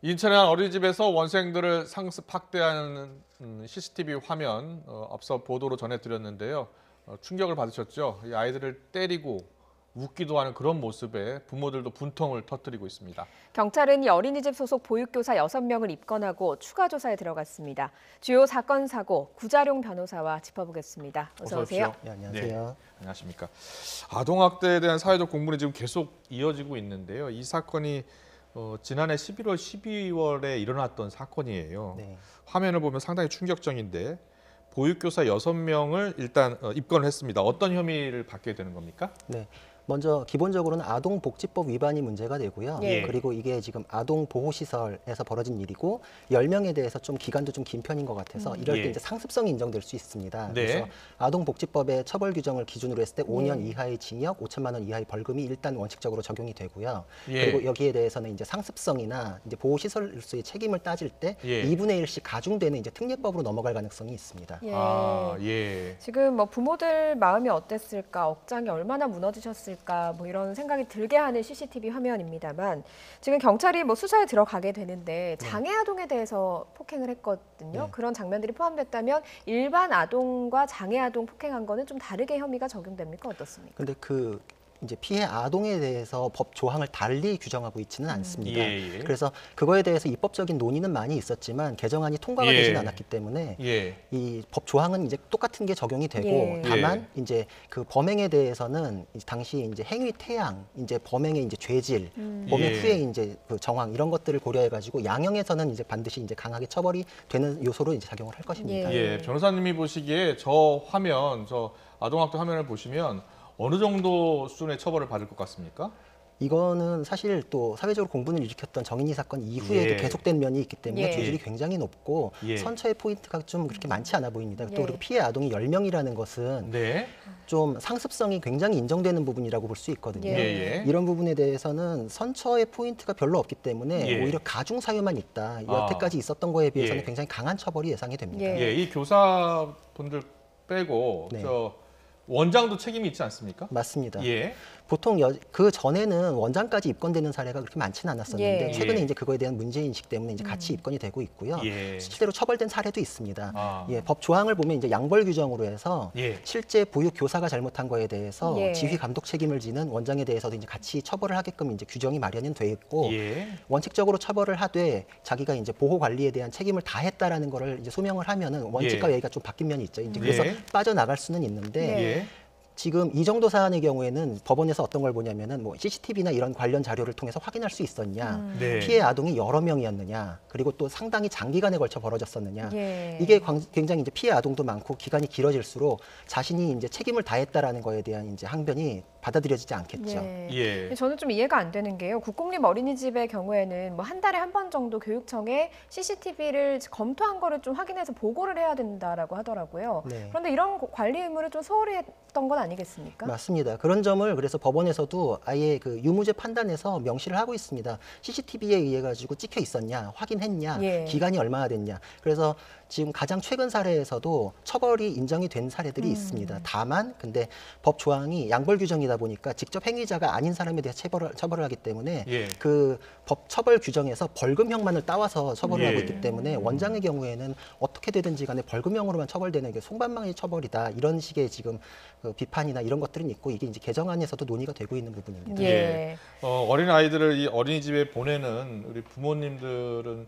인천의 한 어린이집에서 원생들을 상습 학대하는 CCTV 화면 앞서 보도로 전해드렸는데요. 충격을 받으셨죠? 이 아이들을 때리고 웃기도 하는 그런 모습에 부모들도 분통을 터뜨리고 있습니다. 경찰은 이 어린이집 소속 보육교사 6명을 입건하고 추가 조사에 들어갔습니다. 주요 사건 사고 구자룡 변호사와 짚어보겠습니다. 어서 오세요. 네, 안녕하세요. 네, 안녕하십니까. 아동학대에 대한 사회적 공분이 지금 계속 이어지고 있는데요. 이 사건이 지난해 11월, 12월에 일어났던 사건이에요. 네. 화면을 보면 상당히 충격적인데 보육교사 6명을 일단 입건을 했습니다. 어떤 혐의를 받게 되는 겁니까? 네. 먼저 기본적으로는 아동복지법 위반이 문제가 되고요. 예. 그리고 이게 지금 아동보호시설에서 벌어진 일이고 10명에 대해서 좀 기간도 좀 긴 편인 것 같아서 이럴 때 예. 이제 상습성이 인정될 수 있습니다. 네. 그래서 아동복지법의 처벌 규정을 기준으로 했을 때 5년 예. 이하의 징역, 5천만 원 이하의 벌금이 일단 원칙적으로 적용이 되고요. 예. 그리고 여기에 대해서는 이제 상습성이나 이제 보호시설로서의 책임을 따질 때 예. 2분의 1씩 가중되는 이제 특례법으로 넘어갈 가능성이 있습니다. 예. 예. 지금 뭐 부모들 마음이 어땠을까, 억장이 얼마나 무너지셨을까, 뭐 이런 생각이 들게 하는 CCTV 화면입니다만 지금 경찰이 뭐 수사에 들어가게 되는데 장애 아동에 대해서 폭행을 했거든요. 네. 그런 장면들이 포함됐다면 일반 아동과 장애 아동 폭행한 거는 좀 다르게 혐의가 적용됩니까? 어떻습니까? 근데 그 이제 피해 아동에 대해서 법 조항을 달리 규정하고 있지는 않습니다. 예. 그래서 그거에 대해서 입법적인 논의는 많이 있었지만 개정안이 통과가 예. 되진 않았기 때문에 예. 이 법 조항은 이제 똑같은 게 적용이 되고 예. 다만 예. 이제 그 범행에 대해서는 당시 이제 행위 태양, 이제 범행의 이제 죄질, 범행 예. 후에 이제 그 정황 이런 것들을 고려해 가지고 양형에서는 이제 반드시 이제 강하게 처벌이 되는 요소로 이제 작용을 할 것입니다. 예. 예. 변호사님이 보시기에 저 화면, 저 아동학대 화면을 보시면 어느 정도 수준의 처벌을 받을 것 같습니까? 이거는 사실 또 사회적으로 공분을 일으켰던 정인이 사건 이후에도 예. 계속된 면이 있기 때문에 예. 죄질이 굉장히 높고 예. 선처의 포인트가 좀 그렇게 많지 않아 보입니다. 예. 또 그리고 피해 아동이 10명이라는 것은 네. 좀 상습성이 굉장히 인정되는 부분이라고 볼 수 있거든요. 예. 이런 부분에 대해서는 선처의 포인트가 별로 없기 때문에 예. 오히려 가중 사유만 있다. 여태까지 있었던 거에 비해서는 예. 굉장히 강한 처벌이 예상이 됩니다. 예. 예. 이 교사분들 빼고 네. 저 원장도 책임이 있지 않습니까? 맞습니다. 예. 보통 그 전에는 원장까지 입건되는 사례가 그렇게 많지는 않았었는데 예. 최근에 예. 이제 그거에 대한 문제 인식 때문에 이제 같이 입건이 되고 있고요. 예. 실제로 처벌된 사례도 있습니다. 아. 예, 법 조항을 보면 이제 양벌 규정으로 해서 예. 실제 보육 교사가 잘못한 거에 대해서 예. 지휘 감독 책임을 지는 원장에 대해서도 이제 같이 처벌을 하게끔 이제 규정이 마련은 돼 있고 예. 원칙적으로 처벌을 하되 자기가 이제 보호 관리에 대한 책임을 다했다라는 거를 이제 소명을 하면은 원칙과 예. 얘기가 좀 바뀐 면이 있죠. 이제 그래서 예. 빠져나갈 수는 있는데 네. 예. 지금 이 정도 사안의 경우에는 법원에서 어떤 걸 보냐면은 뭐 CCTV나 이런 관련 자료를 통해서 확인할 수 있었냐, 네. 피해 아동이 여러 명이었느냐, 그리고 또 상당히 장기간에 걸쳐 벌어졌었느냐. 예. 이게 굉장히 이제 피해 아동도 많고 기간이 길어질수록 자신이 이제 책임을 다했다라는 거에 대한 이제 항변이 받아들여지지 않겠죠. 예. 저는 좀 이해가 안 되는 게요. 국공립 어린이집의 경우에는 뭐 한 달에 한 번 정도 교육청에 CCTV를 검토한 거를 좀 확인해서 보고를 해야 된다라고 하더라고요. 네. 그런데 이런 관리 의무를 좀 소홀히 했던 건 아니겠습니까? 맞습니다. 그런 점을 그래서 법원에서도 아예 그 유무죄 판단에서 명시를 하고 있습니다. CCTV에 의해 가지고 찍혀 있었냐, 확인했냐, 예. 기간이 얼마나 됐냐. 그래서 지금 가장 최근 사례에서도 처벌이 인정이 된 사례들이 있습니다. 다만 근데 법 조항이 양벌 규정이다 보니까 직접 행위자가 아닌 사람에 대해 처벌을 하기 때문에 예. 그 법 처벌 규정에서 벌금형만을 따와서 처벌을 예. 하고 있기 때문에 원장의 경우에는 어떻게 되든지 간에 벌금형으로만 처벌되는 게 송반망의 처벌이다. 이런 식의 지금 그 비판이나 이런 것들은 있고 이게 이제 개정안에서도 논의가 되고 있는 부분입니다. 예. 어린 아이들을 이 어린이집에 보내는 우리 부모님들은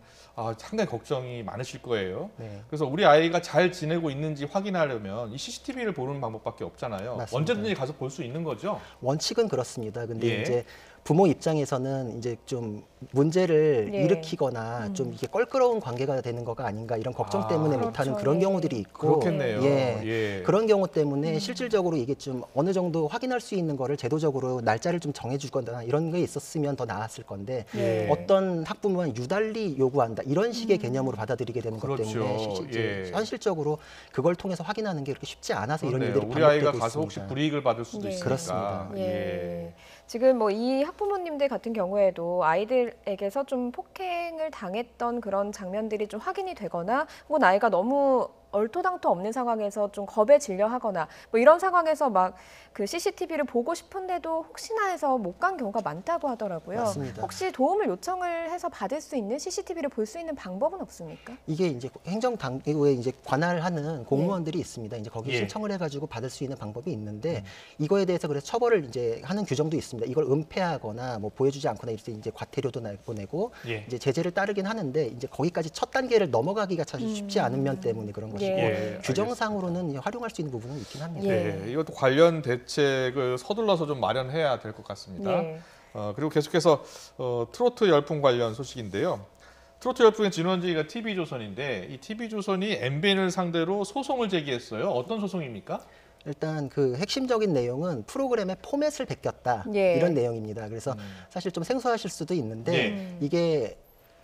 상당히 걱정이 많으실 거예요. 네. 그래서 우리 아이가 잘 지내고 있는지 확인하려면 이 CCTV를 보는 방법밖에 없잖아요. 맞습니다. 언제든지 가서 볼 수 있는 거죠. 원칙은 그렇습니다. 근데 예. 이제 부모 입장에서는 이제 좀 문제를 예. 일으키거나 좀 이게 껄끄러운 관계가 되는 거가 아닌가 이런 걱정 때문에 그렇죠. 못하는 그런 예. 경우들이 있고 그렇겠네요. 예. 예. 그런 경우 때문에 실질적으로 이게 좀 어느 정도 확인할 수 있는 거를 제도적으로 날짜를 좀 정해주거나 이런 게 있었으면 더 나았을 건데 예. 어떤 학부모는 유달리 요구한다 이런 식의 개념으로 받아들이게 되는 것 그렇죠. 때문에 예. 현실적으로 그걸 통해서 확인하는 게 그렇게 쉽지 않아서 이런 그렇네요. 일들이 우리 아이가 반복되고 가서 있습니다. 혹시 불이익을 받을 수도 예. 있으니까. 그렇습니다. 예. 지금 뭐 이 학부모님들 같은 경우에도 아이들에게서 좀 폭행을 당했던 그런 장면들이 좀 확인이 되거나 혹은 아이가 너무 얼토당토 없는 상황에서 좀 겁에 질려 하거나 뭐 이런 상황에서 막 그 CCTV를 보고 싶은데도 혹시나 해서 못 간 경우가 많다고 하더라고요. 맞습니다. 혹시 도움을 요청을 해서 받을 수 있는 CCTV를 볼 수 있는 방법은 없습니까? 이게 이제 행정당국에 이제 관할하는 공무원들이 있습니다. 이제 거기 예. 신청을 해가지고 받을 수 있는 방법이 있는데 이거에 대해서 그래서 처벌을 이제 하는 규정도 있습니다. 이걸 은폐하거나 뭐 보여주지 않거나 이럴 때 이제 과태료도 보내고 예. 이제 제재를 따르긴 하는데 이제 거기까지 첫 단계를 넘어가기가 사실 쉽지 않은 면 때문에 그런 것이고 예. 규정상으로는 활용할 수 있는 부분은 있긴 합니다. 예. 네, 이것도 관련 대책을 서둘러서 좀 마련해야 될 것 같습니다. 예. 그리고 계속해서 트로트 열풍 관련 소식인데요. 트로트 열풍의 진원지가 TV조선인데 이 TV조선이 MBN을 상대로 소송을 제기했어요. 어떤 소송입니까? 일단 그 핵심적인 내용은 프로그램의 포맷을 베꼈다 예. 이런 내용입니다. 그래서 사실 좀 생소하실 수도 있는데 예. 이게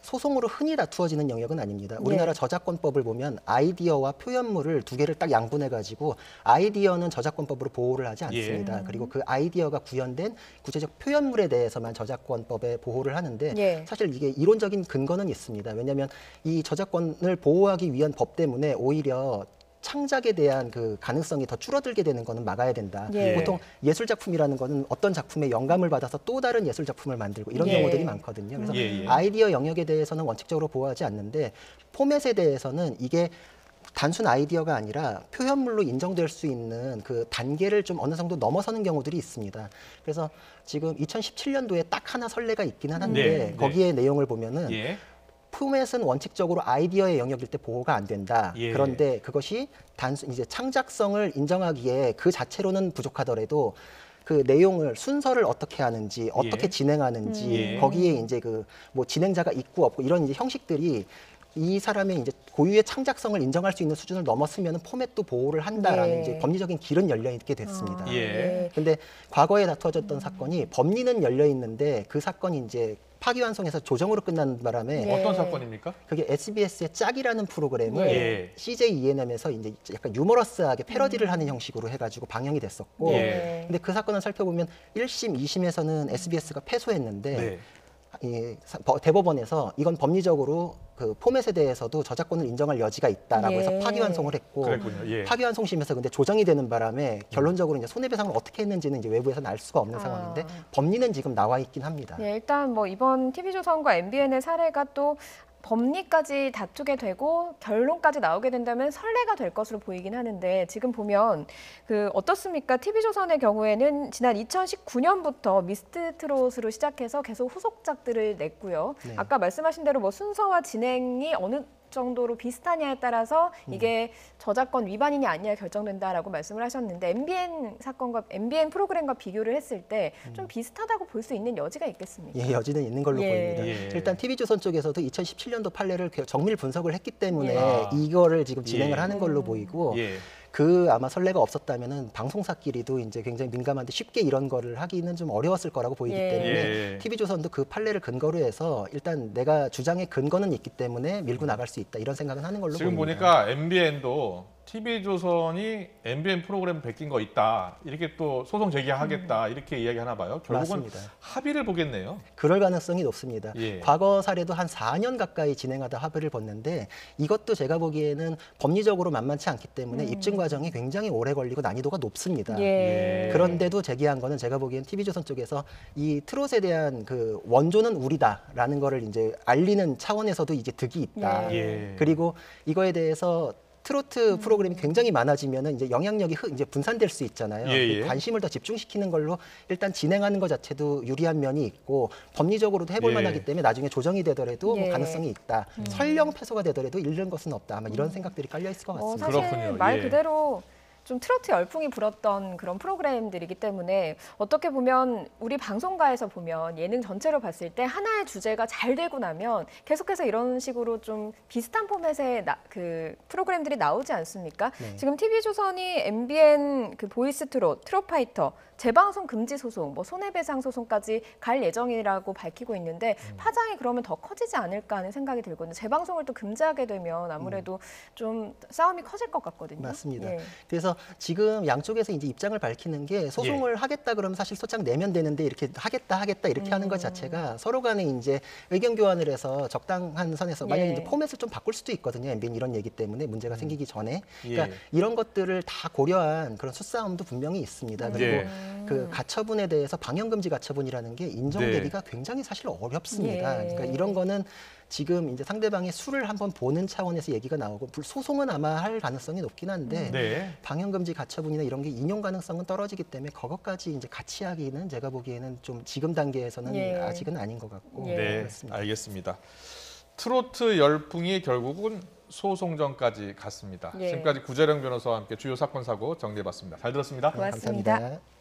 소송으로 흔히 다투어지는 영역은 아닙니다. 우리나라 예. 저작권법을 보면 아이디어와 표현물을 두 개를 딱 양분해가지고 아이디어는 저작권법으로 보호를 하지 않습니다. 그리고 그 아이디어가 구현된 구체적 표현물에 대해서만 저작권법에 보호를 하는데 예. 사실 이게 이론적인 근거는 있습니다. 왜냐하면 이 저작권을 보호하기 위한 법 때문에 오히려 창작에 대한 그 가능성이 더 줄어들게 되는 거는 막아야 된다. 예. 보통 예술 작품이라는 거는 어떤 작품의 영감을 받아서 또 다른 예술 작품을 만들고 이런 예. 경우들이 많거든요. 그래서 예, 예. 아이디어 영역에 대해서는 원칙적으로 보호하지 않는데 포맷에 대해서는 이게 단순 아이디어가 아니라 표현물로 인정될 수 있는 그 단계를 좀 어느 정도 넘어서는 경우들이 있습니다. 그래서 지금 2017년도에 딱 하나 선례가 있기는 한데 네, 거기에 내용을 보면은 예. 포맷은 원칙적으로 아이디어의 영역일 때 보호가 안 된다. 예. 그런데 그것이 단순 이제 창작성을 인정하기에 그 자체로는 부족하더라도 그 내용을 순서를 어떻게 하는지 어떻게 예. 진행하는지 예. 거기에 이제 그 뭐 진행자가 있고 없고 이런 이제 형식들이 이 사람의 이제 고유의 창작성을 인정할 수 있는 수준을 넘었으면 포맷도 보호를 한다라는 예. 이제 법리적인 길은 열려 있게 됐습니다. 아, 예. 근데 과거에 다투어졌던 사건이 법리는 열려 있는데 그 사건이 이제 파기환송해서 조정으로 끝나는 바람에 예. 어떤 사건입니까? 그게 SBS의 짝이라는 프로그램을 예. CJ ENM에서 이제 약간 유머러스하게 패러디를 하는 형식으로 해가지고 방영이 됐었고, 예. 근데 그 사건을 살펴보면 1심, 2심에서는 SBS가 패소했는데 네. 대법원에서 이건 법리적으로 그 포맷에 대해서도 저작권을 인정할 여지가 있다라고 예. 해서 파기환송을 했고, 그랬군요. 예. 파기환송심에서 근데 조정이 되는 바람에 결론적으로 이제 손해배상을 어떻게 했는지는 이제 외부에서는 알 수가 없는 아. 상황인데 법리는 지금 나와 있긴 합니다. 네, 일단 뭐 이번 TV조선과 MBN의 사례가 또 법리까지 다투게 되고 결론까지 나오게 된다면 선례가 될 것으로 보이긴 하는데 지금 보면 그 어떻습니까? TV조선의 경우에는 지난 2019년부터 미스트 트롯으로 시작해서 계속 후속작들을 냈고요. 네. 아까 말씀하신 대로 뭐 순서와 진행이 어느 정도로 비슷하냐에 따라서 이게 저작권 위반이냐 아니냐 결정된다라고 말씀을 하셨는데 MBN 프로그램과 비교를 했을 때 좀 비슷하다고 볼 수 있는 여지가 있겠습니까? 예, 여지는 있는 걸로 예. 보입니다. 예. 일단 TV조선 쪽에서도 2017년도 판례를 정밀 분석을 했기 때문에 예. 이거를 지금 진행을 예. 하는 걸로 보이고 예. 그 아마 선례가 없었다면은 방송사끼리도 이제 굉장히 민감한데 쉽게 이런 거를 하기는 좀 어려웠을 거라고 보이기 예. 때문에 예. TV조선도 그 판례를 근거로 해서 일단 내가 주장의 근거는 있기 때문에 밀고 나갈 수 있다 이런 생각은 하는 걸로 지금 보입니다. 보니까 MBN도 TV조선이 MBN 프로그램 베낀 거 있다. 이렇게 또 소송 제기하겠다. 이렇게 이야기하나 봐요. 결국은 맞습니다. 합의를 보겠네요. 그럴 가능성이 높습니다. 예. 과거 사례도 한 4년 가까이 진행하다 합의를 봤는데 이것도 제가 보기에는 법리적으로 만만치 않기 때문에 입증 과정이 굉장히 오래 걸리고 난이도가 높습니다. 예. 그런데도 제기한 거는 제가 보기엔 TV조선 쪽에서 이 트롯에 대한 그 원조는 우리다라는 거를 이제 알리는 차원에서도 이제 득이 있다. 예. 그리고 이거에 대해서 트로트 프로그램이 굉장히 많아지면은 이제 영향력이 이제 분산될 수 있잖아요. 예, 이 예. 관심을 더 집중시키는 걸로 일단 진행하는 것 자체도 유리한 면이 있고 법리적으로도 해볼 예. 만하기 때문에 나중에 조정이 되더라도 예. 뭐 가능성이 있다. 설령 패소가 되더라도 잃는 것은 없다. 아마 이런 생각들이 깔려 있을 것 같습니다. 사실 그렇군요. 말 예. 그대로 좀 트로트 열풍이 불었던 그런 프로그램들이기 때문에 어떻게 보면 우리 방송가에서 보면 예능 전체로 봤을 때 하나의 주제가 잘 되고 나면 계속해서 이런 식으로 좀 비슷한 포맷의 그 프로그램들이 나오지 않습니까? 네. 지금 TV조선이 MBN 그 보이스 트롯, 트롯파이터 재방송 금지 소송, 뭐 손해배상 소송까지 갈 예정이라고 밝히고 있는데 파장이 그러면 더 커지지 않을까 하는 생각이 들거든요. 재방송을 또 금지하게 되면 아무래도 좀 싸움이 커질 것 같거든요. 맞습니다. 예. 그래서 지금 양쪽에서 이제 입장을 밝히는 게 소송을 하겠다 그러면 사실 소장 내면 되는데 이렇게 하겠다 이렇게 하는 것 자체가 서로 간에 이제 의견 교환을 해서 적당한 선에서 만약에 이제 포맷을 좀 바꿀 수도 있거든요. MBN 이런 얘기 때문에 문제가 생기기 전에. 그러니까 이런 것들을 다 고려한 그런 수싸움도 분명히 있습니다. 그리고 그 가처분에 대해서 방영금지 가처분이라는 게 인정되기가 굉장히 사실 어렵습니다. 그러니까 이런 거는 지금 이제 상대방의 수를 한번 보는 차원에서 얘기가 나오고 소송은 아마 할 가능성이 높긴 한데 방영금지 가처분이나 이런 게 인용 가능성은 떨어지기 때문에 그것까지 이제 같이 하기는 제가 보기에는 좀 지금 단계에서는 아직은 아닌 것 같고 그렇습니다. 알겠습니다. 트로트 열풍이 결국은 소송전까지 갔습니다. 지금까지 구재령 변호사와 함께 주요 사건 사고 정리해봤습니다. 잘 들었습니다. 고맙습니다. 감사합니다.